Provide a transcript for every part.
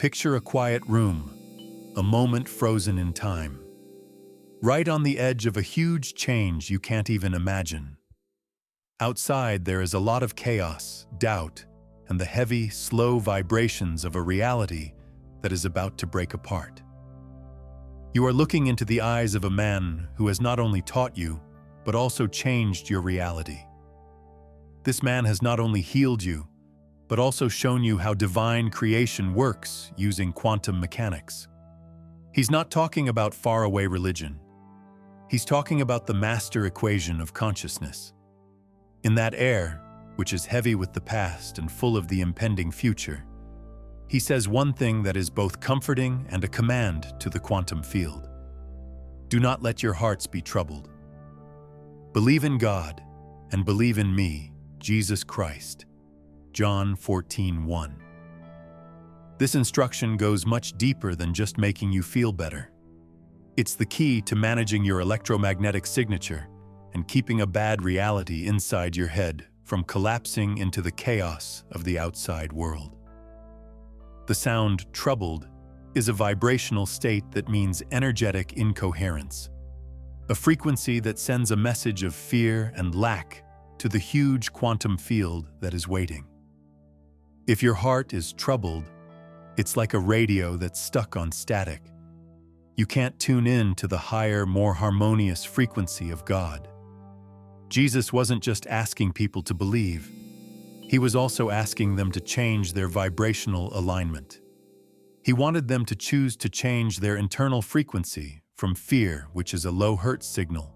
Picture a quiet room, a moment frozen in time, right on the edge of a huge change you can't even imagine. Outside, there is a lot of chaos, doubt, and the heavy, slow vibrations of a reality that is about to break apart. You are looking into the eyes of a man who has not only taught you, but also changed your reality. This man has not only healed you, but also shown you how divine creation works using quantum mechanics. He's not talking about faraway religion. He's talking about the master equation of consciousness. In that air, which is heavy with the past and full of the impending future, he says one thing that is both comforting and a command to the quantum field. Do not let your hearts be troubled. Believe in God and believe in me, Jesus Christ. John 14:1. This instruction goes much deeper than just making you feel better. It's the key to managing your electromagnetic signature and keeping a bad reality inside your head from collapsing into the chaos of the outside world. The sound troubled is a vibrational state that means energetic incoherence, a frequency that sends a message of fear and lack to the huge quantum field that is waiting. If your heart is troubled, it's like a radio that's stuck on static. You can't tune in to the higher, more harmonious frequency of God. Jesus wasn't just asking people to believe. He was also asking them to change their vibrational alignment. He wanted them to choose to change their internal frequency from fear, which is a low hertz signal,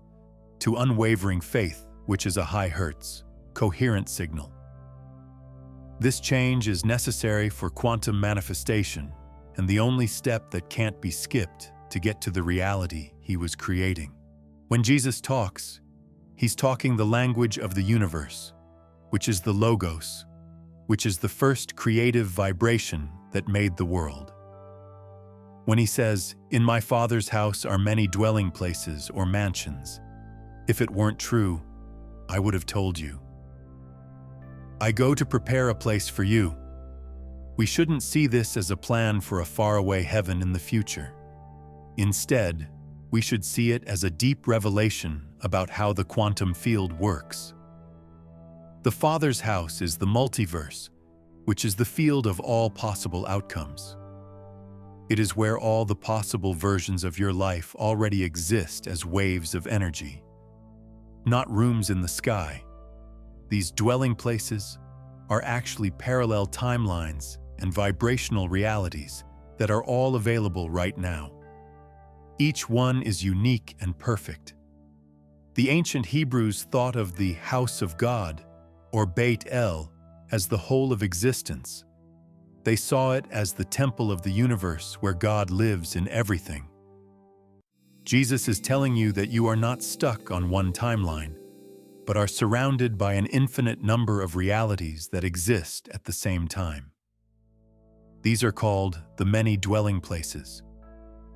to unwavering faith, which is a high hertz, coherent signal. This change is necessary for quantum manifestation and the only step that can't be skipped to get to the reality he was creating. When Jesus talks, he's talking the language of the universe, which is the logos, which is the first creative vibration that made the world. When he says, "In my Father's house are many dwelling places or mansions," if it weren't true, I would have told you. I go to prepare a place for you. We shouldn't see this as a plan for a faraway heaven in the future. Instead, we should see it as a deep revelation about how the quantum field works. The Father's house is the multiverse, which is the field of all possible outcomes. It is where all the possible versions of your life already exist as waves of energy, not rooms in the sky. These dwelling places are actually parallel timelines and vibrational realities that are all available right now. Each one is unique and perfect. The ancient Hebrews thought of the house of God, or Beit El, as the whole of existence. They saw it as the temple of the universe where God lives in everything. Jesus is telling you that you are not stuck on one timeline, but are surrounded by an infinite number of realities that exist at the same time. These are called the many dwelling places.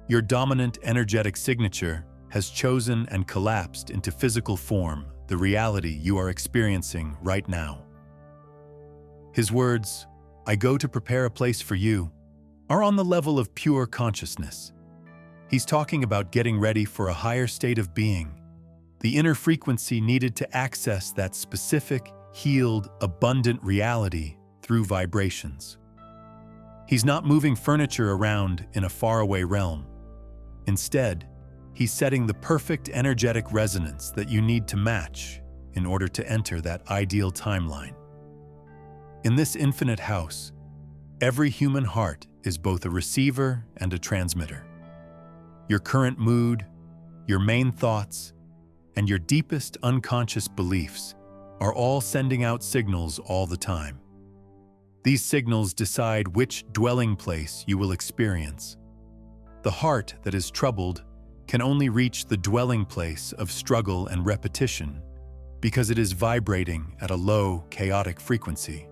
Your dominant energetic signature has chosen and collapsed into physical form the reality you are experiencing right now. His words, "I go to prepare a place for you," are on the level of pure consciousness. He's talking about getting ready for a higher state of being, the inner frequency needed to access that specific, healed, abundant reality through vibrations. He's not moving furniture around in a faraway realm. Instead, he's setting the perfect energetic resonance that you need to match in order to enter that ideal timeline. In this infinite house, every human heart is both a receiver and a transmitter. Your current mood, your main thoughts, and your deepest unconscious beliefs are all sending out signals all the time. These signals decide which dwelling place you will experience. The heart that is troubled can only reach the dwelling place of struggle and repetition because it is vibrating at a low, chaotic frequency.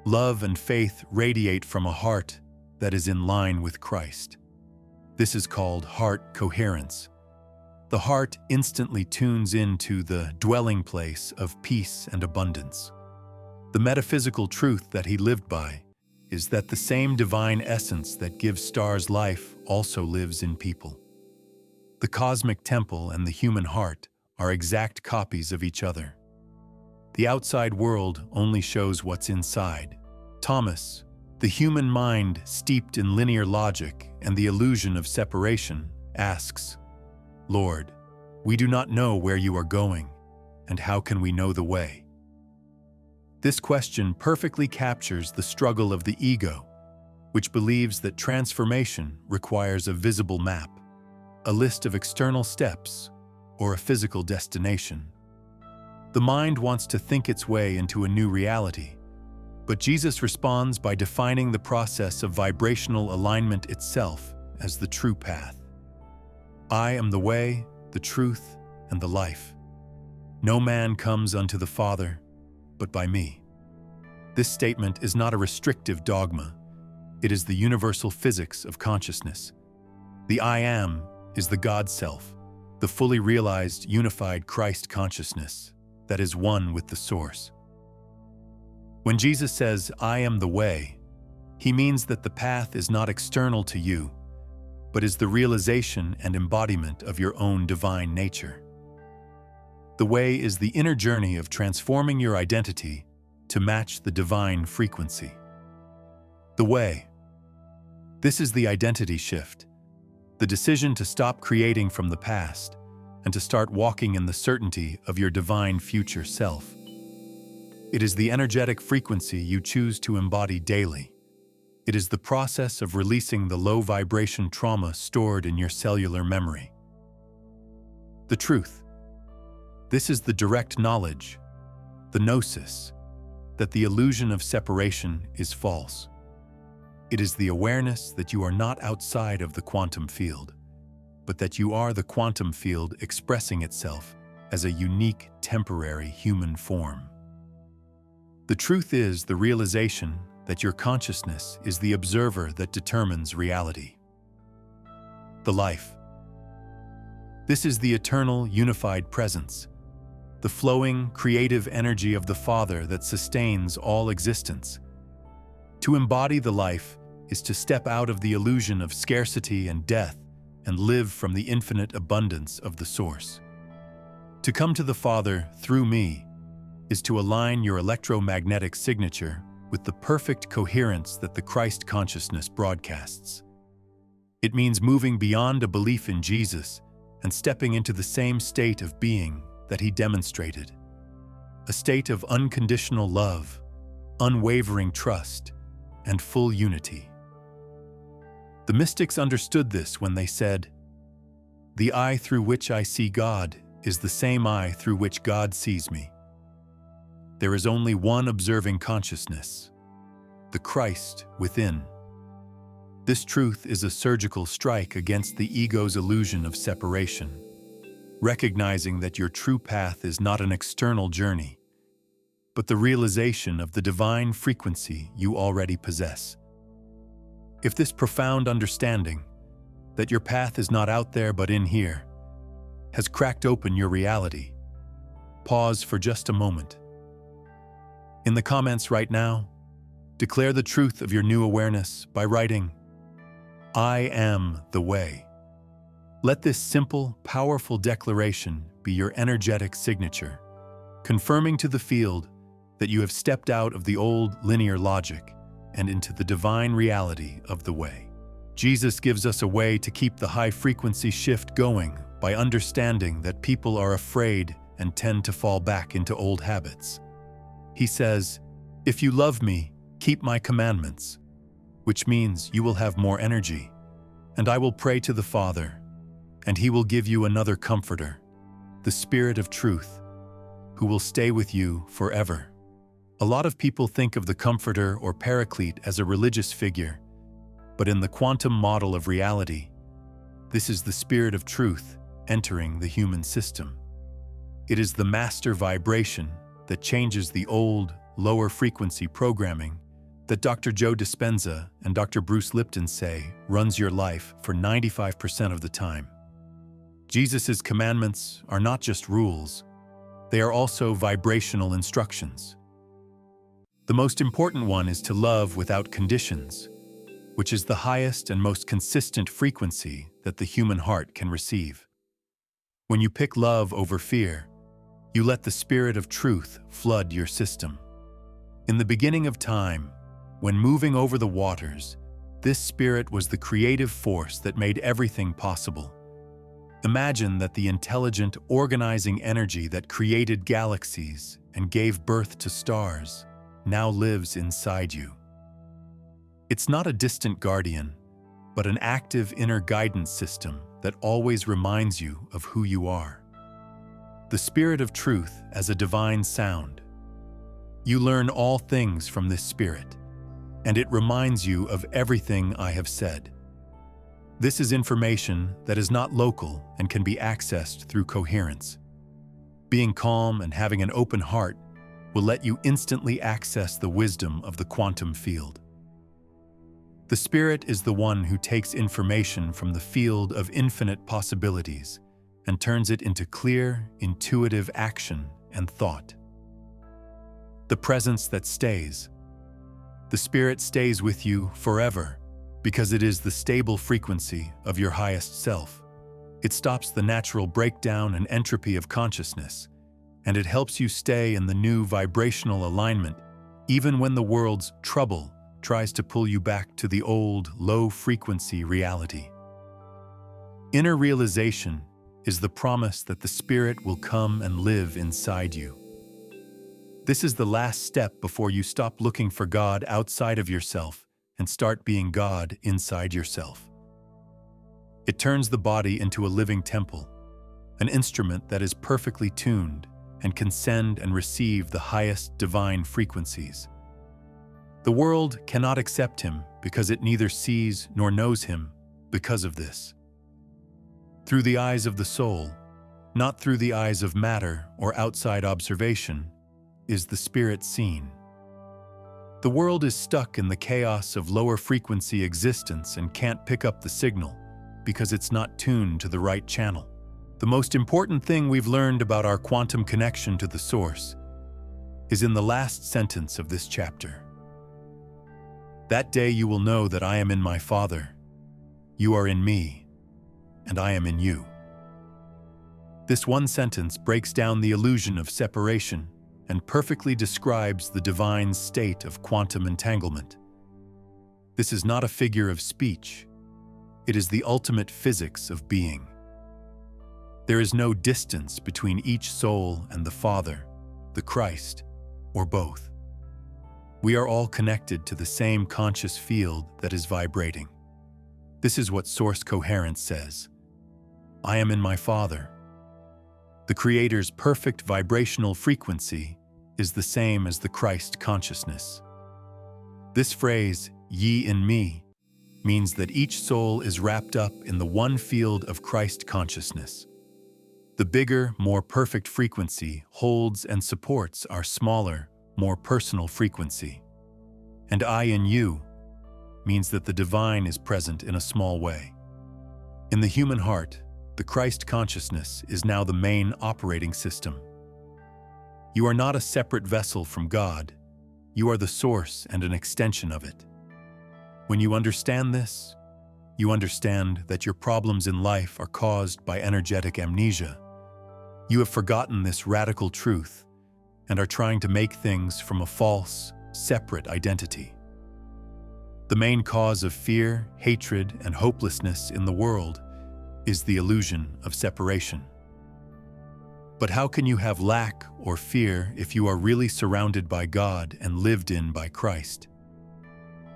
Love and faith radiate from a heart that is in line with Christ. This is called heart coherence. The heart instantly tunes into the dwelling place of peace and abundance. The metaphysical truth that he lived by is that the same divine essence that gives stars life also lives in people. The cosmic temple and the human heart are exact copies of each other. The outside world only shows what's inside. Thomas, the human mind steeped in linear logic and the illusion of separation, asks, "Lord, we do not know where you are going, and how can we know the way?" This question perfectly captures the struggle of the ego, which believes that transformation requires a visible map, a list of external steps, or a physical destination. The mind wants to think its way into a new reality, but Jesus responds by defining the process of vibrational alignment itself as the true path. "I am the way, the truth, and the life. No man comes unto the Father but by me." This statement is not a restrictive dogma. It is the universal physics of consciousness. The I Am is the God Self, the fully realized, unified Christ consciousness that is one with the Source. When Jesus says, "I am the way," he means that the path is not external to you, but is the realization and embodiment of your own divine nature. The way is the inner journey of transforming your identity to match the divine frequency. The way. This is the identity shift, the decision to stop creating from the past and to start walking in the certainty of your divine future self. It is the energetic frequency you choose to embody daily. It is the process of releasing the low vibration trauma stored in your cellular memory. The truth. This is the direct knowledge, the gnosis, that the illusion of separation is false. It is the awareness that you are not outside of the quantum field, but that you are the quantum field expressing itself as a unique, temporary human form. The truth is the realization that your consciousness is the observer that determines reality. The life. This is the eternal, unified presence, the flowing, creative energy of the Father that sustains all existence. To embody the life is to step out of the illusion of scarcity and death and live from the infinite abundance of the Source. To come to the Father through me is to align your electromagnetic signature with the perfect coherence that the Christ consciousness broadcasts. It means moving beyond a belief in Jesus and stepping into the same state of being that he demonstrated, a state of unconditional love, unwavering trust, and full unity. The mystics understood this when they said, "The eye through which I see God is the same eye through which God sees me." There is only one observing consciousness, the Christ within. This truth is a surgical strike against the ego's illusion of separation, recognizing that your true path is not an external journey, but the realization of the divine frequency you already possess. If this profound understanding, that your path is not out there but in here, has cracked open your reality, pause for just a moment. In the comments right now, declare the truth of your new awareness by writing, "I am the way." Let this simple, powerful declaration be your energetic signature, confirming to the field that you have stepped out of the old linear logic and into the divine reality of the way. Jesus gives us a way to keep the high-frequency shift going by understanding that people are afraid and tend to fall back into old habits. He says, "If you love me, keep my commandments," which means you will have more energy, and I will pray to the Father, and he will give you another comforter, the Spirit of Truth, who will stay with you forever. A lot of people think of the Comforter or Paraclete as a religious figure, but in the quantum model of reality, this is the Spirit of Truth entering the human system. It is the master vibration that changes the old, lower-frequency programming that Dr. Joe Dispenza and Dr. Bruce Lipton say runs your life for 95% of the time. Jesus' commandments are not just rules, they are also vibrational instructions. The most important one is to love without conditions, which is the highest and most consistent frequency that the human heart can receive. When you pick love over fear, you let the spirit of truth flood your system. In the beginning of time, when moving over the waters, this spirit was the creative force that made everything possible. Imagine that the intelligent, organizing energy that created galaxies and gave birth to stars now lives inside you. It's not a distant guardian, but an active inner guidance system that always reminds you of who you are. The spirit of truth as a divine sound. You learn all things from this spirit, and it reminds you of everything I have said. This is information that is not local and can be accessed through coherence. Being calm and having an open heart will let you instantly access the wisdom of the quantum field. The spirit is the one who takes information from the field of infinite possibilities and turns it into clear, intuitive action and thought. The presence that stays. The spirit stays with you forever because it is the stable frequency of your highest self. It stops the natural breakdown and entropy of consciousness, and it helps you stay in the new vibrational alignment even when the world's trouble tries to pull you back to the old, low-frequency reality. Inner realization is the promise that the spirit will come and live inside you. This is the last step before you stop looking for God outside of yourself and start being God inside yourself. It turns the body into a living temple, an instrument that is perfectly tuned and can send and receive the highest divine frequencies. The world cannot accept him because it neither sees nor knows him because of this. Through the eyes of the soul, not through the eyes of matter or outside observation, is the spirit seen. The world is stuck in the chaos of lower frequency existence and can't pick up the signal because it's not tuned to the right channel. The most important thing we've learned about our quantum connection to the source is in the last sentence of this chapter. That day you will know that I am in my Father, you are in me, and I am in you. This one sentence breaks down the illusion of separation and perfectly describes the divine state of quantum entanglement. This is not a figure of speech. It is the ultimate physics of being. There is no distance between each soul and the Father, the Christ, or both. We are all connected to the same conscious field that is vibrating. This is what Source Coherence says. I am in my Father. The Creator's perfect vibrational frequency is the same as the Christ consciousness. This phrase, ye in me, means that each soul is wrapped up in the one field of Christ consciousness. The bigger, more perfect frequency holds and supports our smaller, more personal frequency. And I in you means that the divine is present in a small way. In the human heart, the Christ consciousness is now the main operating system. You are not a separate vessel from God. You are the source and an extension of it. When you understand this, you understand that your problems in life are caused by energetic amnesia. You have forgotten this radical truth and are trying to make things from a false, separate identity. The main cause of fear, hatred, and hopelessness in the world is the illusion of separation. But how can you have lack or fear if you are really surrounded by God and lived in by Christ?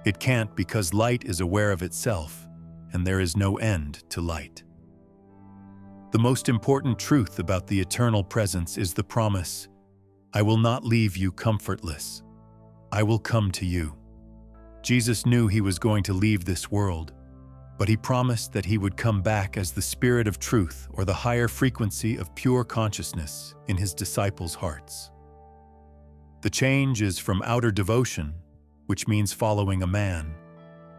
It can't, because light is aware of itself, and there is no end to light. The most important truth about the eternal presence is the promise, I will not leave you comfortless. I will come to you. Jesus knew he was going to leave this world, but he promised that he would come back as the Spirit of truth, or the higher frequency of pure consciousness, in his disciples' hearts. The change is from outer devotion, which means following a man,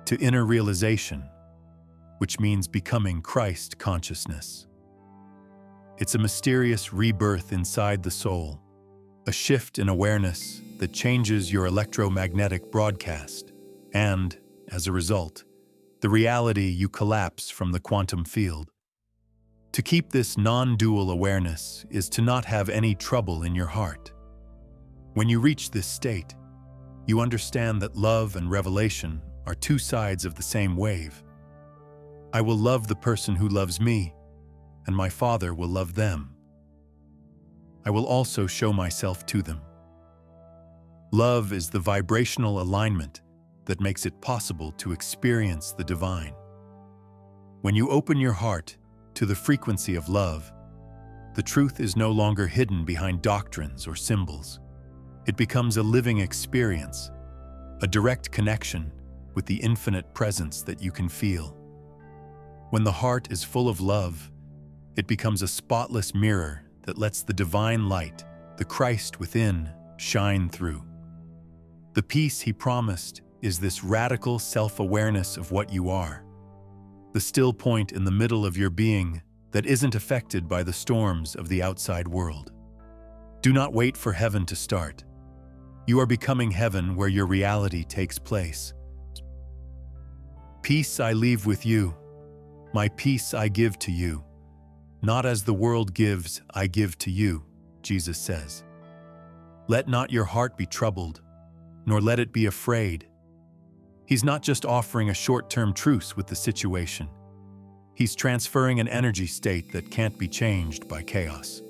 to inner realization, which means becoming Christ consciousness. It's a mysterious rebirth inside the soul, a shift in awareness that changes your electromagnetic broadcast, and, as a result, the reality you collapse from the quantum field. To keep this non-dual awareness is to not have any trouble in your heart. When you reach this state, you understand that love and revelation are two sides of the same wave. I will love the person who loves me, and my Father will love them. I will also show myself to them. Love is the vibrational alignment that makes it possible to experience the divine. When you open your heart to the frequency of love, the truth is no longer hidden behind doctrines or symbols. It becomes a living experience, a direct connection with the infinite presence that you can feel. When the heart is full of love, it becomes a spotless mirror that lets the divine light, the Christ within, shine through. The peace he promised is this radical self-awareness of what you are, the still point in the middle of your being that isn't affected by the storms of the outside world. Do not wait for heaven to start. You are becoming heaven where your reality takes place. Peace I leave with you, my peace I give to you. Not as the world gives, I give to you, Jesus says. Let not your heart be troubled, nor let it be afraid. He's not just offering a short-term truce with the situation. He's transferring an energy state that can't be changed by chaos.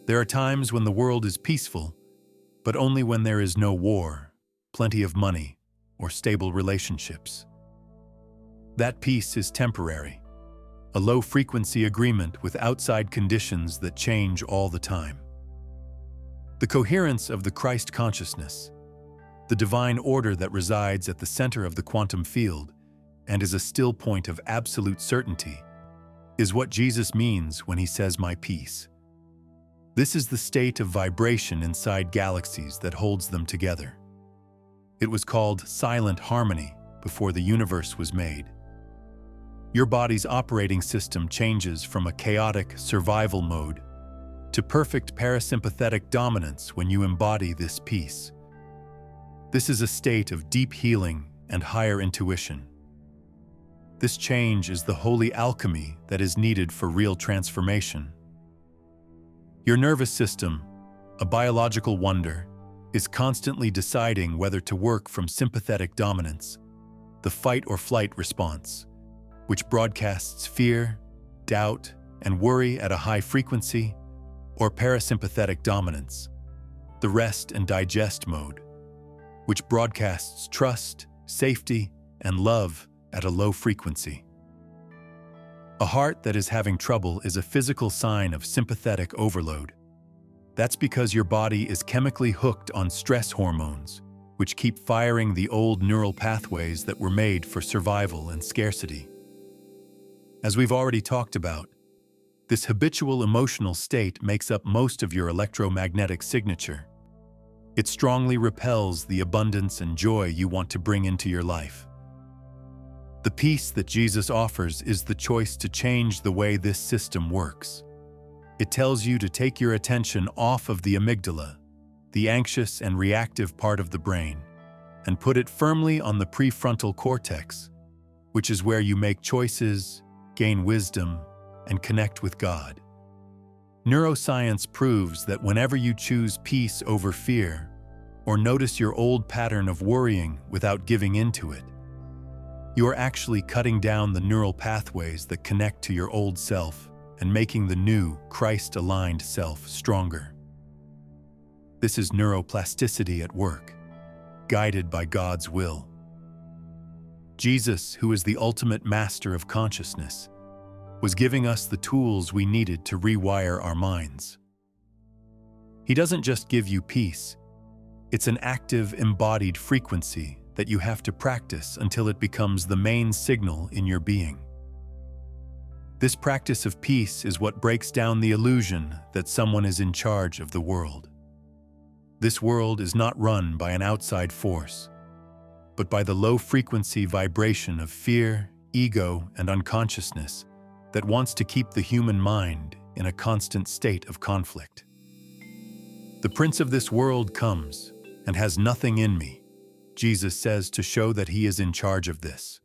There are times when the world is peaceful, but only when there is no war, plenty of money, or stable relationships. That peace is temporary, a low-frequency agreement with outside conditions that change all the time. The coherence of the Christ consciousness, the divine order that resides at the center of the quantum field and is a still point of absolute certainty, is what Jesus means when he says, "My peace." This is the state of vibration inside galaxies that holds them together. It was called silent harmony before the universe was made. Your body's operating system changes from a chaotic survival mode to perfect parasympathetic dominance when you embody this peace. This is a state of deep healing and higher intuition. This change is the holy alchemy that is needed for real transformation. Your nervous system, a biological wonder, is constantly deciding whether to work from sympathetic dominance, the fight or flight response, which broadcasts fear, doubt, and worry at a high frequency, or parasympathetic dominance, the rest and digest mode, which broadcasts trust, safety, and love at a low frequency. A heart that is having trouble is a physical sign of sympathetic overload. That's because your body is chemically hooked on stress hormones, which keep firing the old neural pathways that were made for survival and scarcity. As we've already talked about, this habitual emotional state makes up most of your electromagnetic signature. It strongly repels the abundance and joy you want to bring into your life. The peace that Jesus offers is the choice to change the way this system works. It tells you to take your attention off of the amygdala, the anxious and reactive part of the brain, and put it firmly on the prefrontal cortex, which is where you make choices, gain wisdom, and connect with God. Neuroscience proves that whenever you choose peace over fear, or notice your old pattern of worrying without giving into it, you are actually cutting down the neural pathways that connect to your old self and making the new, Christ-aligned self stronger. This is neuroplasticity at work, guided by God's will. Jesus, who is the ultimate master of consciousness, was giving us the tools we needed to rewire our minds. He doesn't just give you peace. It's an active, embodied frequency that you have to practice until it becomes the main signal in your being. This practice of peace is what breaks down the illusion that someone is in charge of the world. This world is not run by an outside force, but by the low-frequency vibration of fear, ego, and unconsciousness that wants to keep the human mind in a constant state of conflict. The prince of this world comes, and has nothing in me, Jesus says to show that he is in charge of this.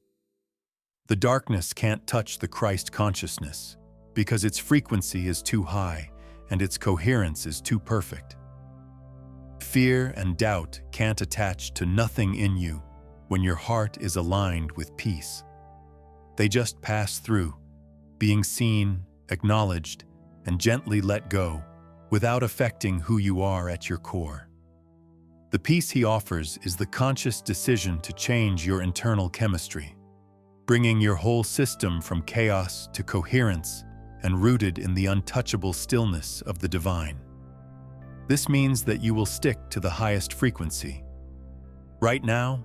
The darkness can't touch the Christ consciousness because its frequency is too high and its coherence is too perfect. Fear and doubt can't attach to nothing in you when your heart is aligned with peace. They just pass through, being seen, acknowledged, and gently let go without affecting who you are at your core. The peace he offers is the conscious decision to change your internal chemistry, bringing your whole system from chaos to coherence and rooted in the untouchable stillness of the divine. This means that you will stick to the highest frequency. Right now,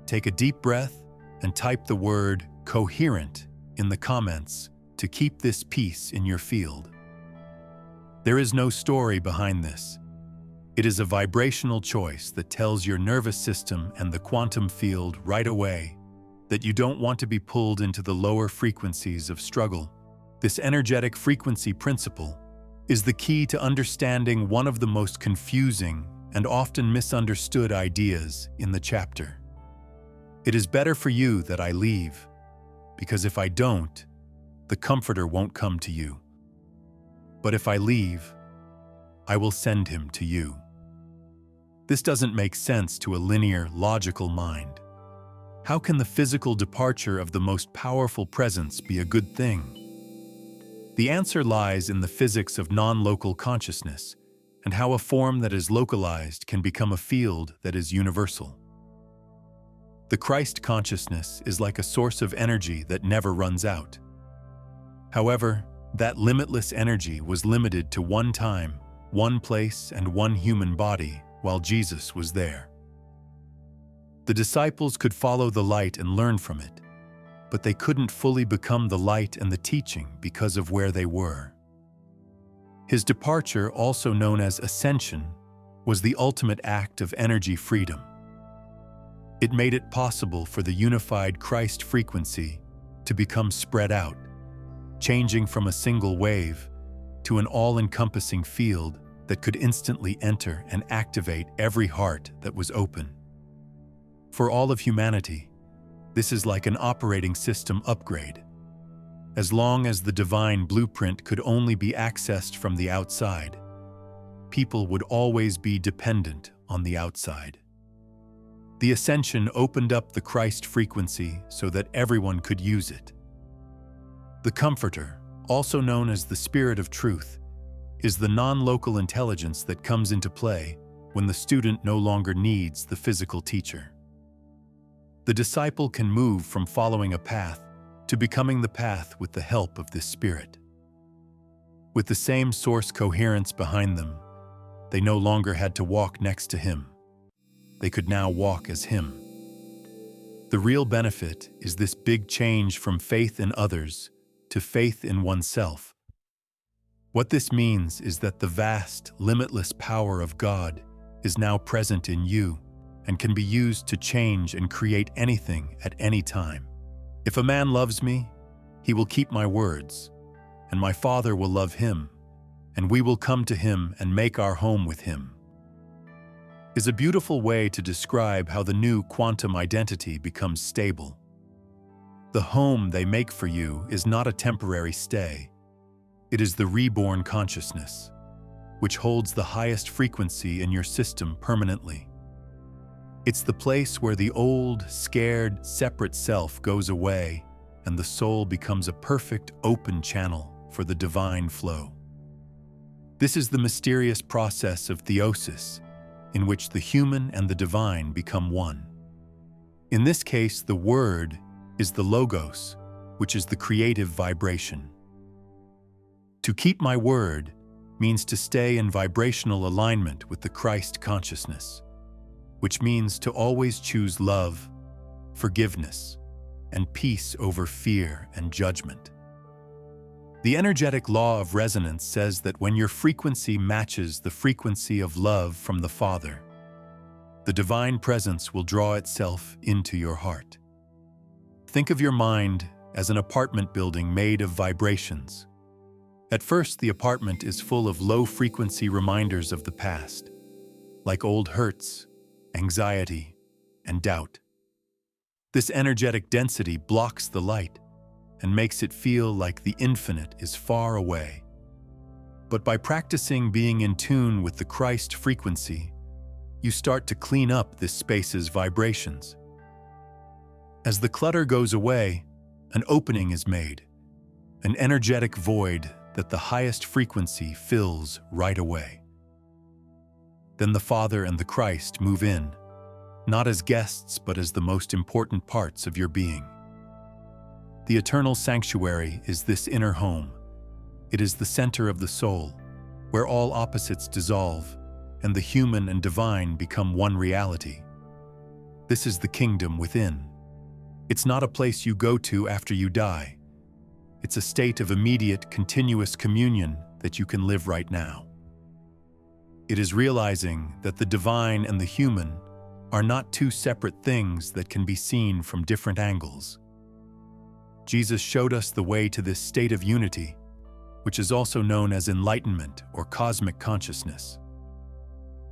take a deep breath and type the word coherent in the comments to keep this peace in your field. There is no story behind this. It is a vibrational choice that tells your nervous system and the quantum field right away that you don't want to be pulled into the lower frequencies of struggle. This energetic frequency principle is the key to understanding one of the most confusing and often misunderstood ideas in the chapter. It is better for you that I leave, because if I don't, the Comforter won't come to you. But if I leave, I will send him to you. This doesn't make sense to a linear, logical mind. How can the physical departure of the most powerful presence be a good thing? The answer lies in the physics of non-local consciousness and how a form that is localized can become a field that is universal. The Christ consciousness is like a source of energy that never runs out. However, that limitless energy was limited to one time, one place, and one human body while Jesus was there. The disciples could follow the light and learn from it, but they couldn't fully become the light and the teaching because of where they were. His departure, also known as ascension, was the ultimate act of energy freedom. It made it possible for the unified Christ frequency to become spread out, changing from a single wave to an all-encompassing field that could instantly enter and activate every heart that was open. For all of humanity, this is like an operating system upgrade. As long as the divine blueprint could only be accessed from the outside, people would always be dependent on the outside. The ascension opened up the Christ frequency so that everyone could use it. The Comforter, also known as the Spirit of Truth, is the non-local intelligence that comes into play when the student no longer needs the physical teacher. The disciple can move from following a path to becoming the path with the help of this Spirit. With the same source coherence behind them, they no longer had to walk next to him. They could now walk as him. The real benefit is this big change from faith in others to faith in oneself. What this means is that the vast, limitless power of God is now present in you and can be used to change and create anything at any time. If a man loves me, he will keep my words, and my Father will love him, and we will come to him and make our home with him. Is a beautiful way to describe how the new quantum identity becomes stable. The home they make for you is not a temporary stay. It is the reborn consciousness, which holds the highest frequency in your system permanently. It's the place where the old, scared, separate self goes away and the soul becomes a perfect, open channel for the divine flow. This is the mysterious process of theosis, in which the human and the divine become one. In this case, the Word is the Logos, which is the creative vibration. To keep my word means to stay in vibrational alignment with the Christ consciousness, which means to always choose love, forgiveness, and peace over fear and judgment. The energetic law of resonance says that when your frequency matches the frequency of love from the Father, the divine presence will draw itself into your heart. Think of your mind as an apartment building made of vibrations. At first, the apartment is full of low-frequency reminders of the past, like old hurts, anxiety, and doubt. This energetic density blocks the light and makes it feel like the infinite is far away. But by practicing being in tune with the Christ frequency, you start to clean up this space's vibrations. As the clutter goes away, an opening is made, an energetic void that the highest frequency fills right away. Then the Father and the Christ move in, not as guests but as the most important parts of your being. The eternal sanctuary is this inner home. It is the center of the soul, where all opposites dissolve and the human and divine become one reality. This is the kingdom within. It's not a place you go to after you die. It's a state of immediate, continuous communion that you can live right now. It is realizing that the divine and the human are not two separate things that can be seen from different angles. Jesus showed us the way to this state of unity, which is also known as enlightenment or cosmic consciousness.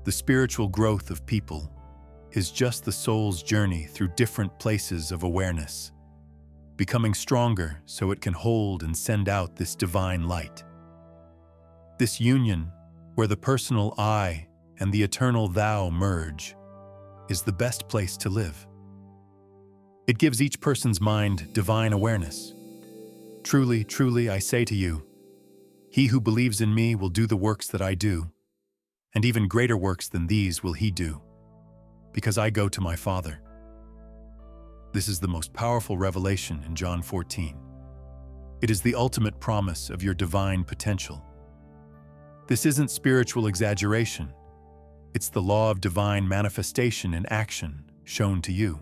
The spiritual growth of people is just the soul's journey through different places of awareness, becoming stronger so it can hold and send out this divine light. This union, where the personal I and the eternal thou merge, is the best place to live. It gives each person's mind divine awareness. Truly, truly, I say to you, he who believes in me will do the works that I do, and even greater works than these will he do, because I go to my Father. This is the most powerful revelation in John 14. It is the ultimate promise of your divine potential. This isn't spiritual exaggeration. It's the law of divine manifestation in action shown to you.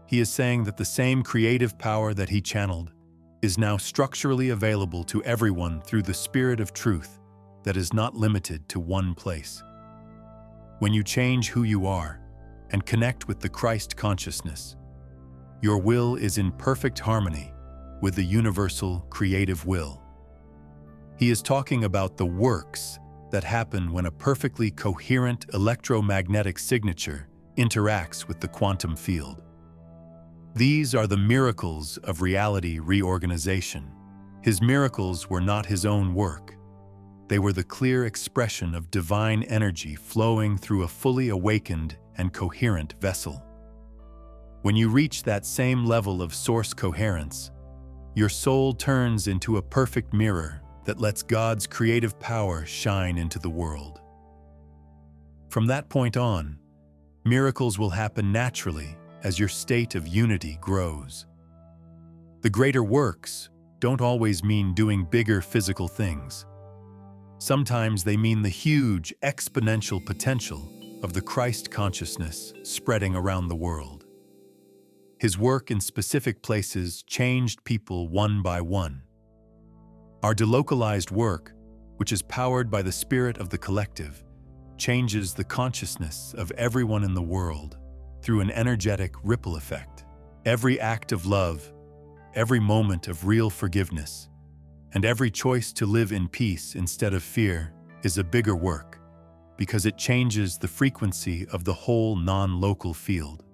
He is saying that the same creative power that he channeled is now structurally available to everyone through the Spirit of truth that is not limited to one place. When you change who you are and connect with the Christ consciousness, your will is in perfect harmony with the universal creative will. He is talking about the works that happen when a perfectly coherent electromagnetic signature interacts with the quantum field. These are the miracles of reality reorganization. His miracles were not his own work. They were the clear expression of divine energy flowing through a fully awakened and coherent vessel. When you reach that same level of source coherence, your soul turns into a perfect mirror that lets God's creative power shine into the world. From that point on, miracles will happen naturally as your state of unity grows. The greater works don't always mean doing bigger physical things. Sometimes they mean the huge exponential potential of the Christ consciousness spreading around the world. His work in specific places changed people one by one. Our delocalized work, which is powered by the spirit of the collective, changes the consciousness of everyone in the world through an energetic ripple effect. Every act of love, every moment of real forgiveness, and every choice to live in peace instead of fear is a bigger work because it changes the frequency of the whole non-local field.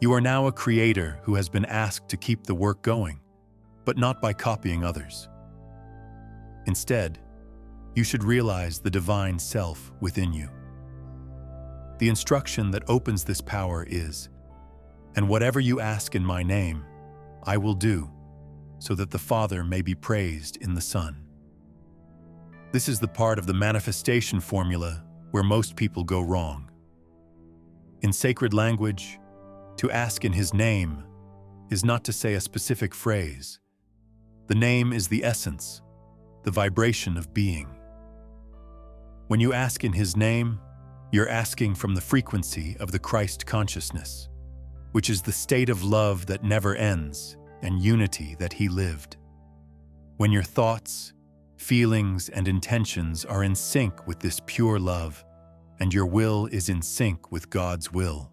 You are now a creator who has been asked to keep the work going, but not by copying others. Instead, you should realize the divine self within you. The instruction that opens this power is, "And whatever you ask in my name, I will do, so that the Father may be praised in the Son." This is the part of the manifestation formula where most people go wrong. In sacred language, to ask in His name is not to say a specific phrase. The name is the essence, the vibration of being. When you ask in His name, you're asking from the frequency of the Christ consciousness, which is the state of love that never ends and unity that He lived. When your thoughts, feelings, and intentions are in sync with this pure love, and your will is in sync with God's will,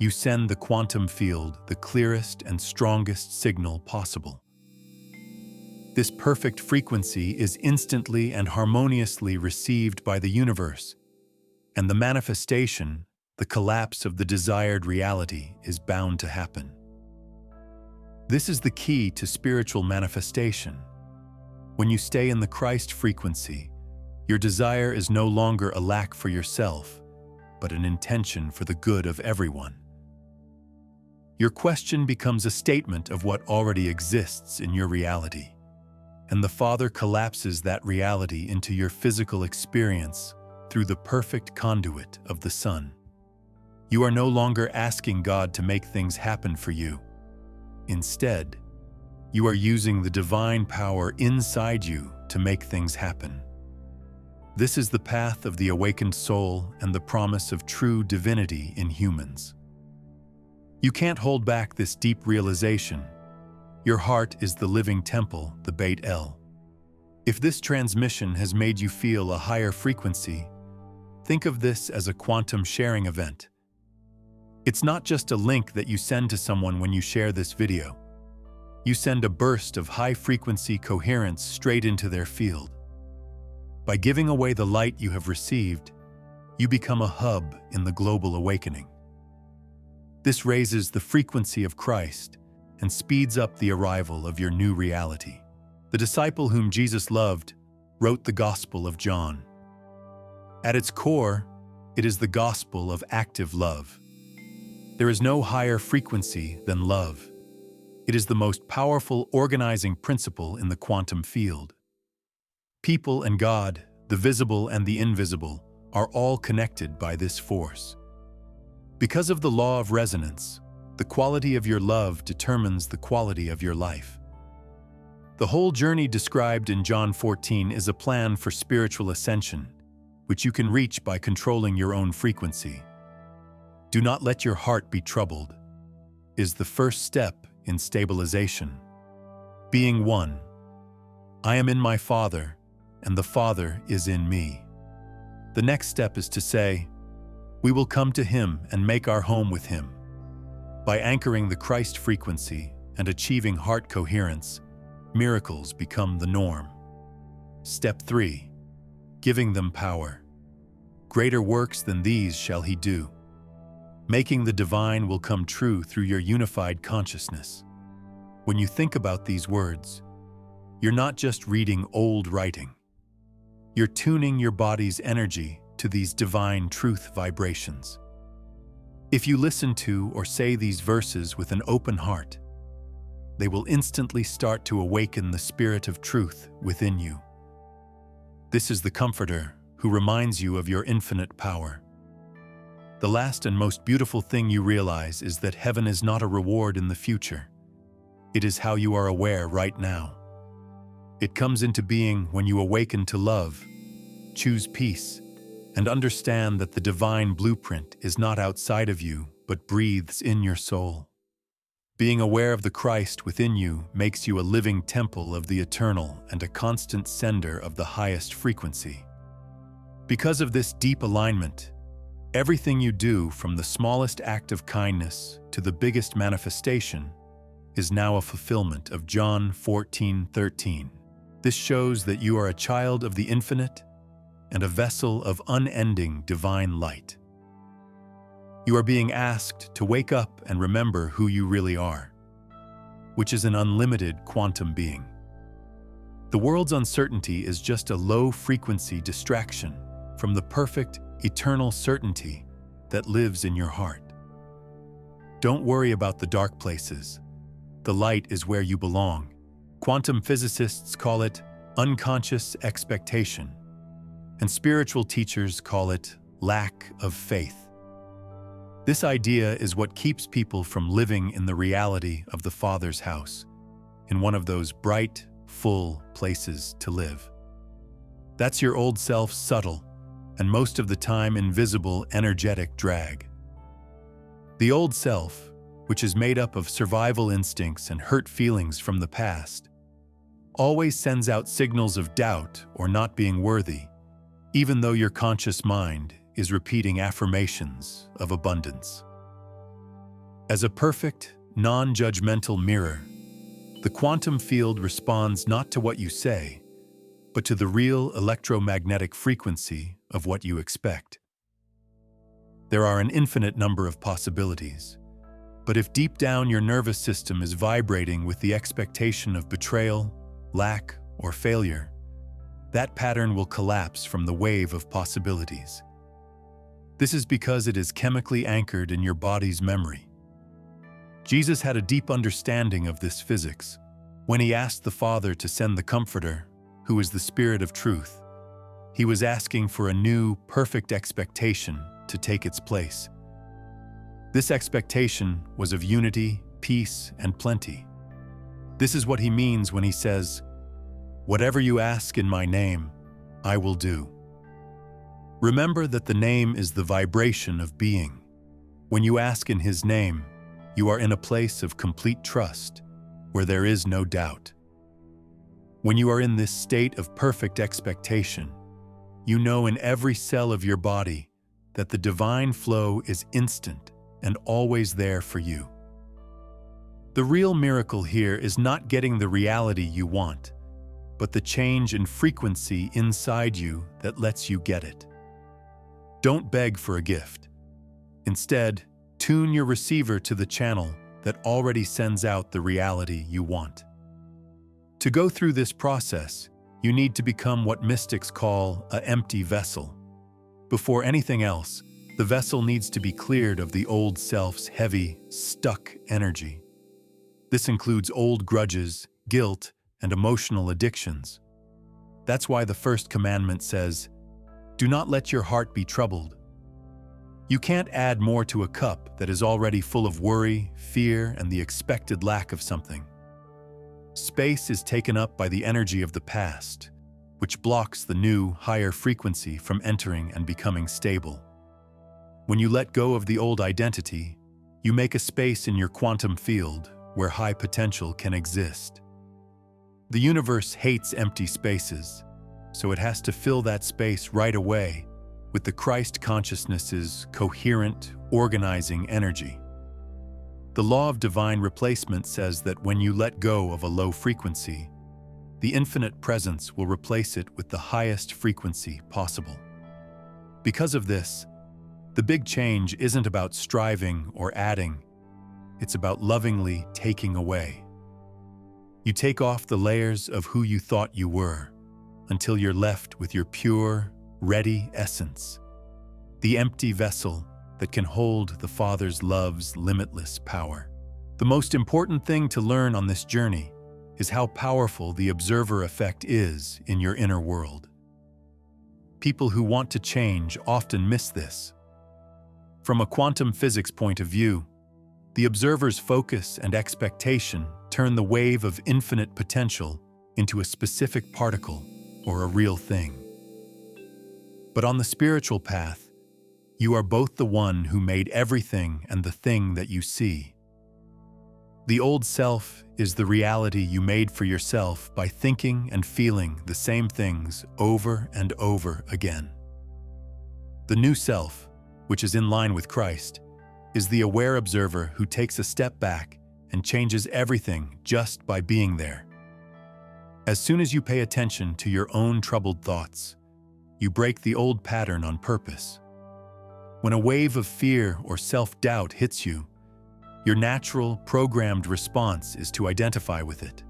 you send the quantum field the clearest and strongest signal possible. This perfect frequency is instantly and harmoniously received by the universe, And the manifestation, the collapse of the desired reality, is bound to happen. This is the key to spiritual manifestation. When you stay in the Christ frequency, your desire is no longer a lack for yourself, but an intention for the good of everyone. Your question becomes a statement of what already exists in your reality, and the Father collapses that reality into your physical experience through the perfect conduit of the Son. You are no longer asking God to make things happen for you. Instead, you are using the divine power inside you to make things happen. This is the path of the awakened soul and the promise of true divinity in humans. You can't hold back this deep realization. Your heart is the living temple, the Beit El. If this transmission has made you feel a higher frequency, think of this as a quantum sharing event. It's not just a link that you send to someone when you share this video. You send a burst of high-frequency coherence straight into their field. By giving away the light you have received, you become a hub in the global awakening. This raises the frequency of Christ and speeds up the arrival of your new reality. The disciple whom Jesus loved wrote the Gospel of John. At its core, it is the gospel of active love. There is no higher frequency than love. It is the most powerful organizing principle in the quantum field. People and God, the visible and the invisible, are all connected by this force. Because of the law of resonance, the quality of your love determines the quality of your life. The whole journey described in John 14 is a plan for spiritual ascension, which you can reach by controlling your own frequency. Do not let your heart be troubled, is the first step in stabilization. Being one. I am in my Father, and the Father is in me. The next step is to say, we will come to Him and make our home with Him. By anchoring the Christ frequency and achieving heart coherence, miracles become the norm. Step 3. Giving them power. Greater works than these shall He do. Making the divine will come true through your unified consciousness. When you think about these words, you're not just reading old writing. You're tuning your body's energy to these divine truth vibrations. If you listen to or say these verses with an open heart, they will instantly start to awaken the spirit of truth within you. This is the Comforter who reminds you of your infinite power. The last and most beautiful thing you realize is that heaven is not a reward in the future. It is how you are aware right now. It comes into being when you awaken to love, choose peace, and understand that the divine blueprint is not outside of you, but breathes in your soul. Being aware of the Christ within you makes you a living temple of the eternal and a constant sender of the highest frequency. Because of this deep alignment, everything you do, from the smallest act of kindness to the biggest manifestation, is now a fulfillment of John 14:13. This shows that you are a child of the infinite and a vessel of unending divine light. You are being asked to wake up and remember who you really are, which is an unlimited quantum being. The world's uncertainty is just a low-frequency distraction from the perfect, eternal certainty that lives in your heart. Don't worry about the dark places. The light is where you belong. Quantum physicists call it unconscious expectation, and spiritual teachers call it lack of faith. This idea is what keeps people from living in the reality of the Father's house, in one of those bright, full places to live. That's your old self's subtle, and most of the time invisible energetic drag. The old self, which is made up of survival instincts and hurt feelings from the past, always sends out signals of doubt or not being worthy, even though your conscious mind is repeating affirmations of abundance. As a perfect, non-judgmental mirror, the quantum field responds not to what you say, but to the real electromagnetic frequency of what you expect. There are an infinite number of possibilities. But if deep down your nervous system is vibrating with the expectation of betrayal, lack, or failure, that pattern will collapse from the wave of possibilities. This is because it is chemically anchored in your body's memory. Jesus had a deep understanding of this physics when he asked the Father to send the Comforter, who is the Spirit of Truth. He was asking for a new, perfect expectation to take its place. This expectation was of unity, peace, and plenty. This is what he means when he says, "Whatever you ask in my name, I will do." Remember that the name is the vibration of being. When you ask in his name, you are in a place of complete trust, where there is no doubt. When you are in this state of perfect expectation, you know in every cell of your body that the divine flow is instant and always there for you. The real miracle here is not getting the reality you want, but the change in frequency inside you that lets you get it. Don't beg for a gift. Instead, tune your receiver to the channel that already sends out the reality you want. To go through this process, you need to become what mystics call an empty vessel. Before anything else, the vessel needs to be cleared of the old self's heavy, stuck energy. This includes old grudges, guilt, and emotional addictions. That's why the first commandment says, "Do not let your heart be troubled." You can't add more to a cup that is already full of worry, fear, and the expected lack of something. Space is taken up by the energy of the past, which blocks the new, higher frequency from entering and becoming stable. When you let go of the old identity, you make a space in your quantum field where high potential can exist. The universe hates empty spaces, so it has to fill that space right away with the Christ consciousness's coherent, organizing energy. The law of divine replacement says that when you let go of a low frequency, the infinite presence will replace it with the highest frequency possible. Because of this, the big change isn't about striving or adding, it's about lovingly taking away. You take off the layers of who you thought you were until you're left with your pure, ready essence, the empty vessel that can hold the Father's love's limitless power. The most important thing to learn on this journey is how powerful the observer effect is in your inner world. People who want to change often miss this. From a quantum physics point of view, the observer's focus and expectation turn the wave of infinite potential into a specific particle or a real thing. But on the spiritual path, you are both the one who made everything and the thing that you see. The old self is the reality you made for yourself by thinking and feeling the same things over and over again. The new self, which is in line with Christ, is the aware observer who takes a step back and changes everything just by being there. As soon as you pay attention to your own troubled thoughts, you break the old pattern on purpose. When a wave of fear or self-doubt hits you, your natural, programmed response is to identify with it.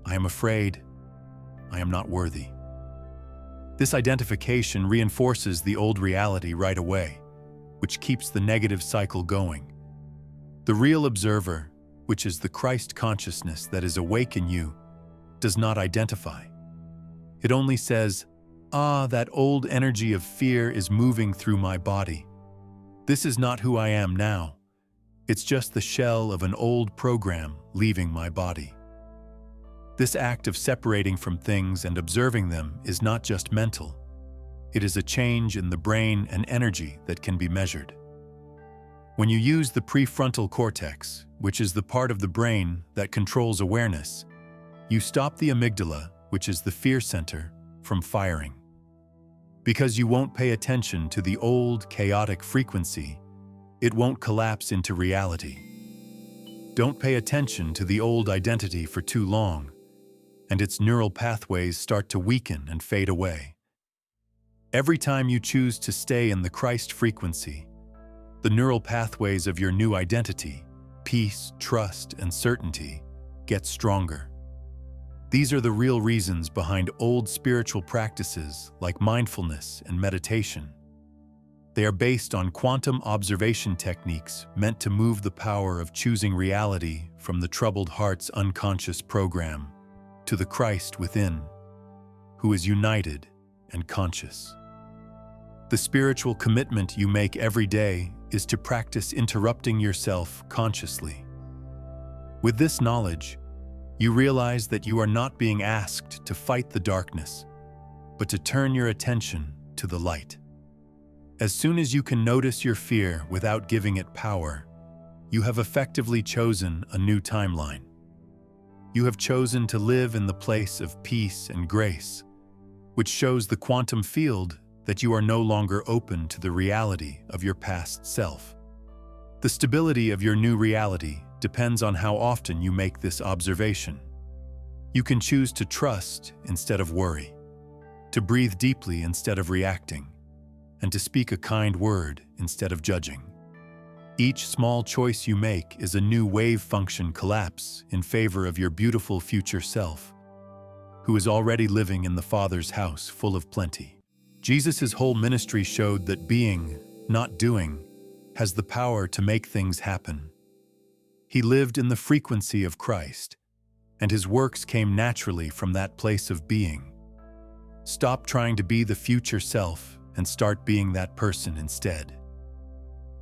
I am afraid. I am not worthy. This identification reinforces the old reality right away, which keeps the negative cycle going. The real observer, which is the Christ consciousness that is awake in you, does not identify. It only says, that old energy of fear is moving through my body. This is not who I am now. It's just the shell of an old program leaving my body. This act of separating from things and observing them is not just mental. It is a change in the brain and energy that can be measured. When you use the prefrontal cortex, which is the part of the brain that controls awareness, you stop the amygdala, which is the fear center, from firing. Because you won't pay attention to the old, chaotic frequency, it won't collapse into reality. Don't pay attention to the old identity for too long, and its neural pathways start to weaken and fade away. Every time you choose to stay in the Christ frequency, the neural pathways of your new identity, peace, trust, and certainty, get stronger. These are the real reasons behind old spiritual practices like mindfulness and meditation. They are based on quantum observation techniques meant to move the power of choosing reality from the troubled heart's unconscious program to the Christ within, who is united and conscious. The spiritual commitment you make every day is to practice interrupting yourself consciously. With this knowledge, you realize that you are not being asked to fight the darkness, but to turn your attention to the light. As soon as you can notice your fear without giving it power, you have effectively chosen a new timeline. You have chosen to live in the place of peace and grace, which shows the quantum field that you are no longer open to the reality of your past self. The stability of your new reality depends on how often you make this observation. You can choose to trust instead of worry, to breathe deeply instead of reacting, and to speak a kind word instead of judging. Each small choice you make is a new wave function collapse in favor of your beautiful future self, who is already living in the Father's house full of plenty. Jesus' whole ministry showed that being, not doing, has the power to make things happen. He lived in the frequency of Christ, and his works came naturally from that place of being. Stop trying to be the future self and start being that person instead.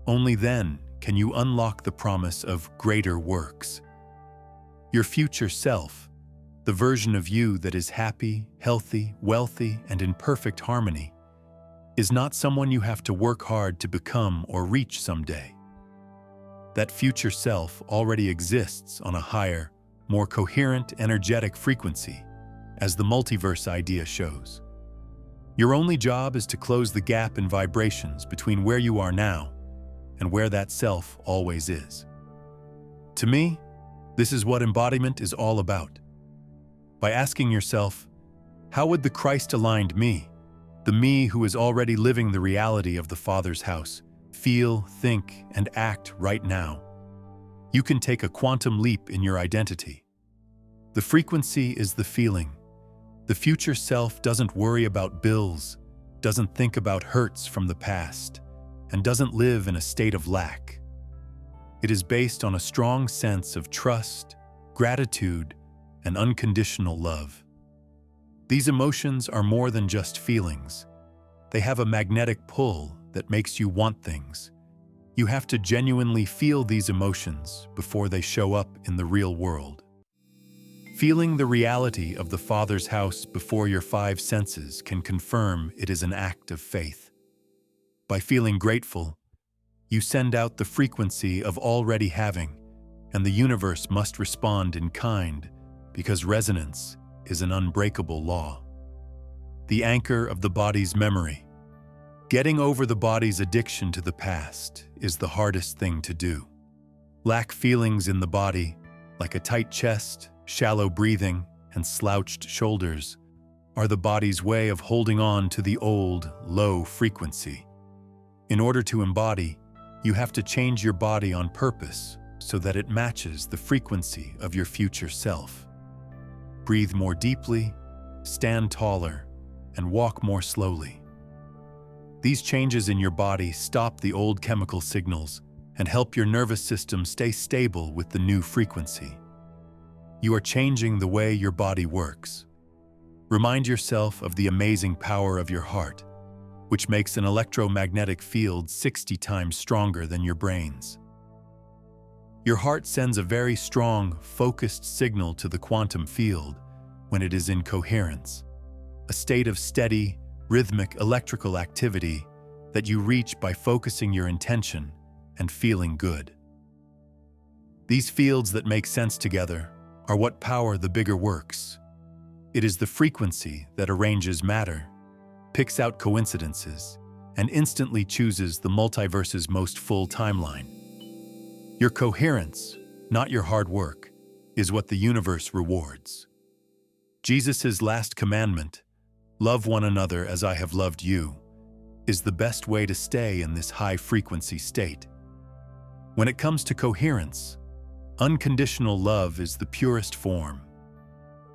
Only then can you unlock the promise of greater works. Your future self, the version of you that is happy, healthy, wealthy, and in perfect harmony, is not someone you have to work hard to become or reach someday. That future self already exists on a higher, more coherent, energetic frequency, as the multiverse idea shows. Your only job is to close the gap in vibrations between where you are now and where that self always is. To me, this is what embodiment is all about. By asking yourself, how would the Christ-aligned me, the me who is already living the reality of the Father's house, feel, think, and act right now? You can take a quantum leap in your identity. The frequency is the feeling. The future self doesn't worry about bills, doesn't think about hurts from the past, and doesn't live in a state of lack. It is based on a strong sense of trust, gratitude, and unconditional love. These emotions are more than just feelings. They have a magnetic pull that makes you want things. You have to genuinely feel these emotions before they show up in the real world. Feeling the reality of the Father's house before your five senses can confirm it is an act of faith. By feeling grateful, you send out the frequency of already having, and the universe must respond in kind, because resonance is an unbreakable law. The anchor of the body's memory. Getting over the body's addiction to the past is the hardest thing to do. Lack feelings in the body, like a tight chest, shallow breathing, and slouched shoulders, are the body's way of holding on to the old, low frequency. In order to embody, you have to change your body on purpose so that it matches the frequency of your future self. Breathe more deeply, stand taller, and walk more slowly. These changes in your body stop the old chemical signals and help your nervous system stay stable with the new frequency. You are changing the way your body works. Remind yourself of the amazing power of your heart, which makes an electromagnetic field 60 times stronger than your brain's. Your heart sends a very strong, focused signal to the quantum field when it is in coherence, a state of steady, rhythmic electrical activity that you reach by focusing your intention and feeling good. These fields that make sense together are what power the bigger works. It is the frequency that arranges matter, picks out coincidences, and instantly chooses the multiverse's most full timeline. Your coherence, not your hard work, is what the universe rewards. Jesus' last commandment, "Love one another as I have loved you," is the best way to stay in this high-frequency state. When it comes to coherence, unconditional love is the purest form.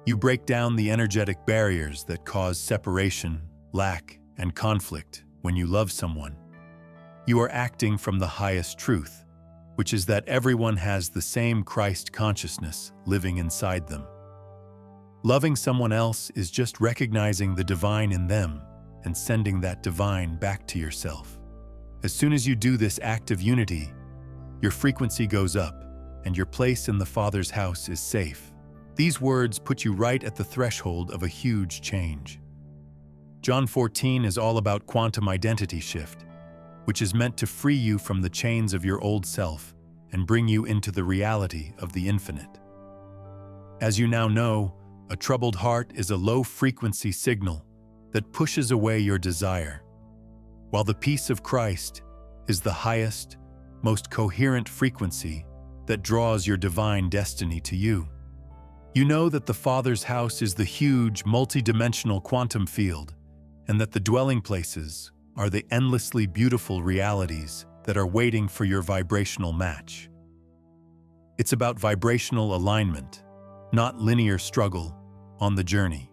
You break down the energetic barriers that cause separation, lack, and conflict when you love someone. You are acting from the highest truth, which is that everyone has the same Christ consciousness living inside them. Loving someone else is just recognizing the divine in them and sending that divine back to yourself. As soon as you do this act of unity, your frequency goes up and your place in the Father's house is safe. These words put you right at the threshold of a huge change. John 14 is all about quantum identity shift, which is meant to free you from the chains of your old self and bring you into the reality of the infinite. As you now know, a troubled heart is a low-frequency signal that pushes away your desire, while the peace of Christ is the highest, most coherent frequency that draws your divine destiny to you. You know that the Father's house is the huge, multidimensional quantum field, and that the dwelling places are the endlessly beautiful realities that are waiting for your vibrational match. It's about vibrational alignment, not linear struggle on the journey.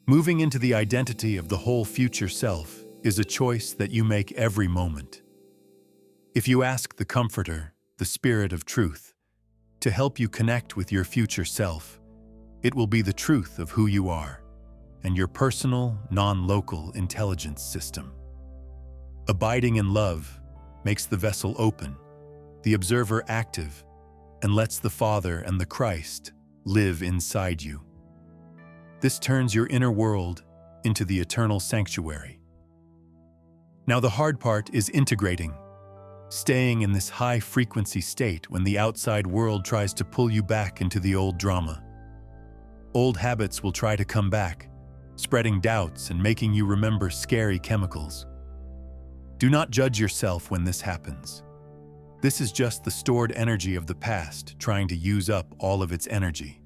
Moving into the identity of the whole future self is a choice that you make every moment. If you ask the Comforter, the Spirit of Truth, to help you connect with your future self, it will be the truth of who you are and your personal, non-local intelligence system. Abiding in love makes the vessel open, the observer active, and lets the Father and the Christ live inside you. This turns your inner world into the eternal sanctuary. Now the hard part is integrating, staying in this high-frequency state when the outside world tries to pull you back into the old drama. Old habits will try to come back, spreading doubts and making you remember scary chemicals. Do not judge yourself when this happens. This is just the stored energy of the past trying to use up all of its energy.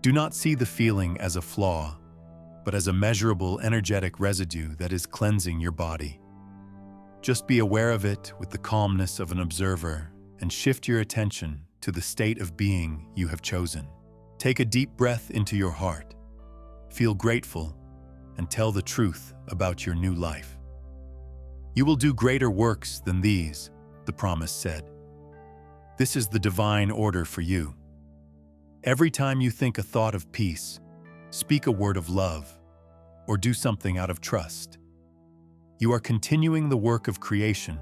Do not see the feeling as a flaw, but as a measurable energetic residue that is cleansing your body. Just be aware of it with the calmness of an observer and shift your attention to the state of being you have chosen. Take a deep breath into your heart. Feel grateful and tell the truth about your new life. You will do greater works than these, the promise said. This is the divine order for you. Every time you think a thought of peace, speak a word of love, or do something out of trust, you are continuing the work of creation,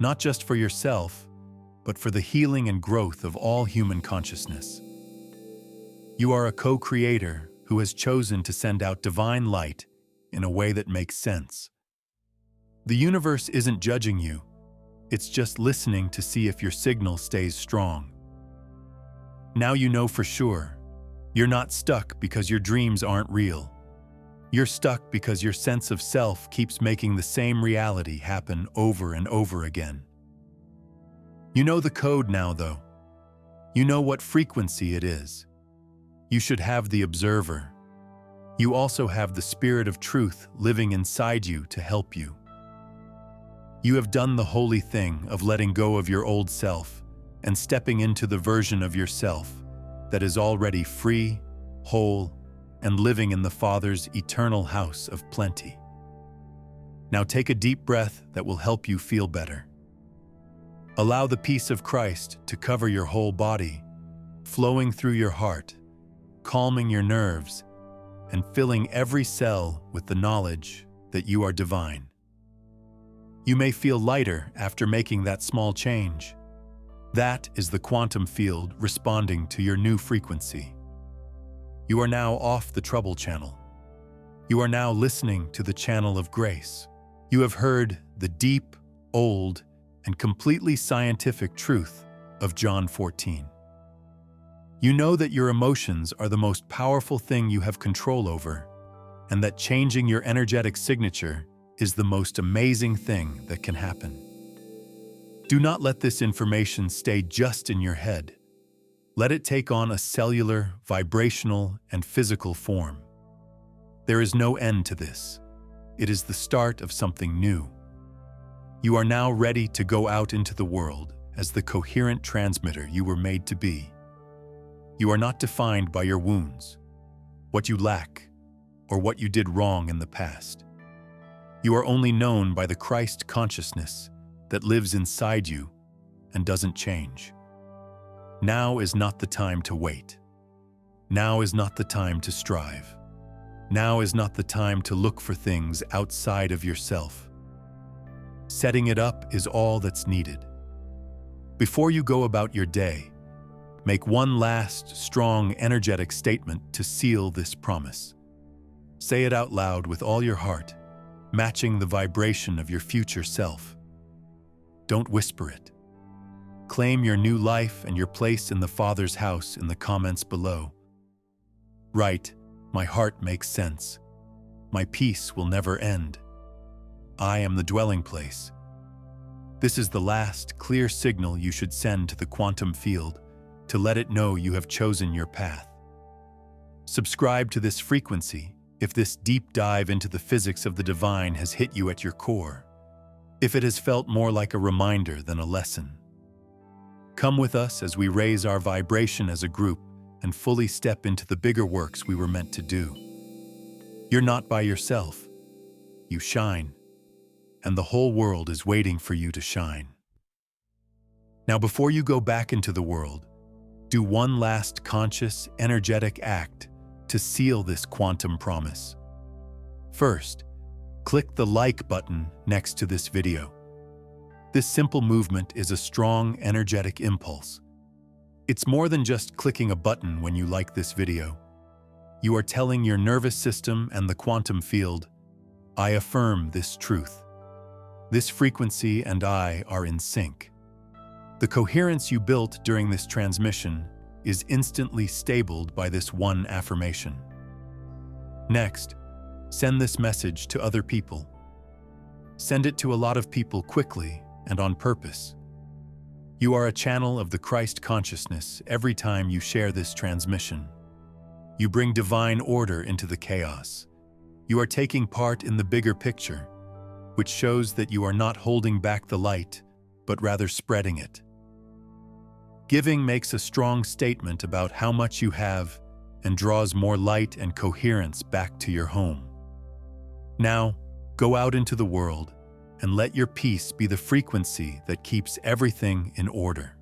not just for yourself, but for the healing and growth of all human consciousness. You are a co-creator who has chosen to send out divine light in a way that makes sense. The universe isn't judging you, it's just listening to see if your signal stays strong. Now you know for sure, you're not stuck because your dreams aren't real. You're stuck because your sense of self keeps making the same reality happen over and over again. You know the code now, though. You know what frequency it is. You should have the observer. You also have the Spirit of Truth living inside you to help you. You have done the holy thing of letting go of your old self and stepping into the version of yourself that is already free, whole, and living in the Father's eternal house of plenty. Now take a deep breath that will help you feel better. Allow the peace of Christ to cover your whole body, flowing through your heart, calming your nerves, and filling every cell with the knowledge that you are divine. You may feel lighter after making that small change. That is the quantum field responding to your new frequency. You are now off the trouble channel. You are now listening to the channel of grace. You have heard the deep, old, and completely scientific truth of John 14. You know that your emotions are the most powerful thing you have control over, and that changing your energetic signature is the most amazing thing that can happen. Do not let this information stay just in your head. Let it take on a cellular, vibrational, and physical form. There is no end to this. It is the start of something new. You are now ready to go out into the world as the coherent transmitter you were made to be. You are not defined by your wounds, what you lack, or what you did wrong in the past. You are only known by the Christ consciousness that lives inside you and doesn't change. Now is not the time to wait. Now is not the time to strive. Now is not the time to look for things outside of yourself. Setting it up is all that's needed. Before you go about your day, make one last, strong, energetic statement to seal this promise. Say it out loud with all your heart, matching the vibration of your future self. Don't whisper it. Claim your new life and your place in the Father's house in the comments below. Write, "My heart makes sense. My peace will never end. I am the dwelling place." This is the last, clear signal you should send to the quantum field to let it know you have chosen your path. Subscribe to this frequency if this deep dive into the physics of the divine has hit you at your core, if it has felt more like a reminder than a lesson. Come with us as we raise our vibration as a group and fully step into the bigger works we were meant to do. You're not by yourself. You shine, and the whole world is waiting for you to shine. Now, before you go back into the world, do one last conscious, energetic act to seal this quantum promise. First, click the like button next to this video. This simple movement is a strong, energetic impulse. It's more than just clicking a button when you like this video. You are telling your nervous system and the quantum field, "I affirm this truth. This frequency and I are in sync." The coherence you built during this transmission is instantly stabled by this one affirmation. Next, send this message to other people. Send it to a lot of people quickly and on purpose. You are a channel of the Christ consciousness every time you share this transmission. You bring divine order into the chaos. You are taking part in the bigger picture, which shows that you are not holding back the light, but rather spreading it. Giving makes a strong statement about how much you have and draws more light and coherence back to your home. Now, go out into the world and let your peace be the frequency that keeps everything in order.